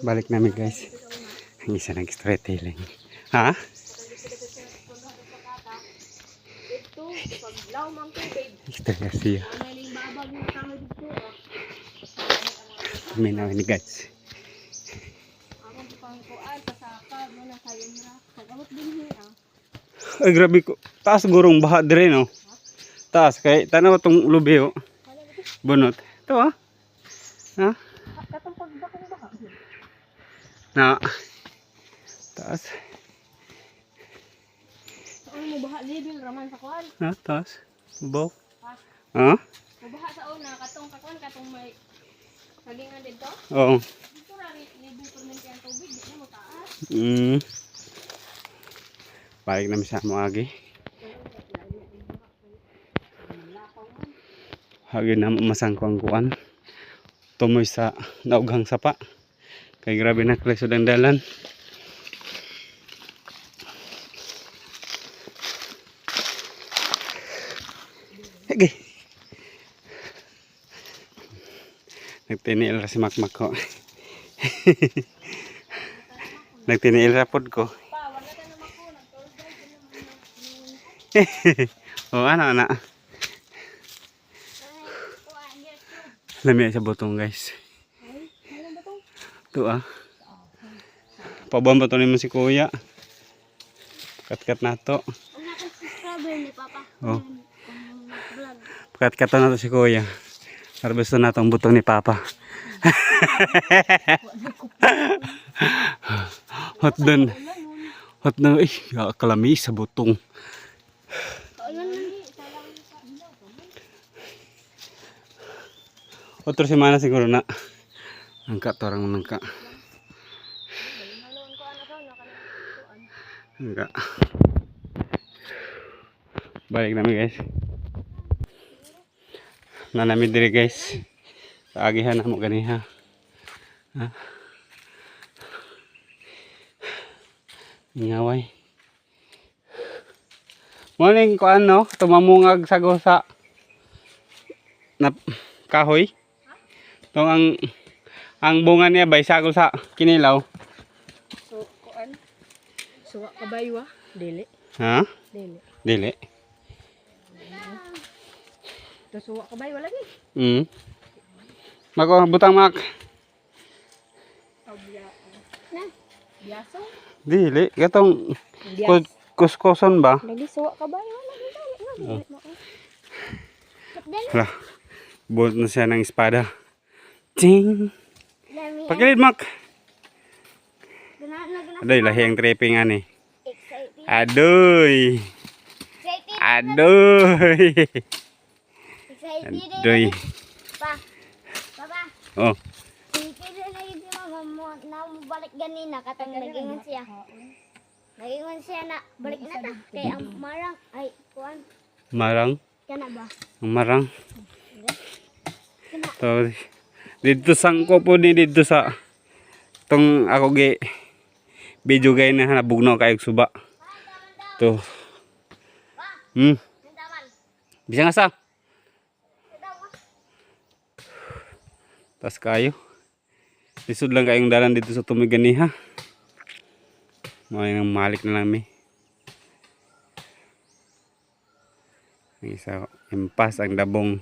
Balik namin guys. Ang isa nag-storytelling. Ha? Istorya siya. Kami namin ni guys. Ay grabe ko. Taas gurong baha dire no. Taas kay tanaw tong lubi oh. Bunot. Ito ah. Ha? Na. Taas. Ano mo baha level raman sa kuan? Ha, taas. Baw. Ha? Mabaha sa una katong kakuan katong may sagingan dito. Oo. Dito ra level permanente ang tubig, di na mo taas. Balik namin sa Moagi. Hagi na masangko ang kuan. Tumoy sa naughang sapa. Kay grabe na klasod ang dalan. Hagi. Nagtiniil ra si Makmak ko. Nagtiniil ra pod ko. Oh, ano. Lamia sa botong guys. Ito ah. Pabamba to naman si kuya. Kat-kat na to. Oh. Kat-kat na to si kuya. Harvest na itong butong ni papa. Hot dun. Hot na. Eh, kalami sa butong. Otro semana siguro na. Nangka to orang nangka. Nangka. Balik namin guys. Nanami diri guys. Paagihan na mo ganiha. Ha? Ingaway. Morning ko ano, tumamungag sa gosa. Na kahoy. Tong ang bunga niya bay sagol sa kinilaw. So kuan. Suwa kabay wa? Dili. Ha? Dili. Dili. To suwa kabay wala ni. Mako butang mak. Na. Biyaso. Dili gatong kuskoson ba? Lagi suwa kabay wala ni. Hala. Buot na siya ng espada. Ting. Pakilid mak. Adoy lahi ang tripping ani. Adoy. Adoy. Adoy. Pa. Papa. Oh. Sige na yun na balik ganina katong nagingon siya. Nagingon siya na balik na ta kay ang marang ay kuan. Marang. Kana ba? Ang marang. To dito sangko po ni dito sa tong ako gi video gay na nabugno kay suba. To. Bisa nga sa? Tas kayo. Lisod lang kayong dalan dito sa Tumiganiha. Mga malik na lang mi. Isa impas ang dabong.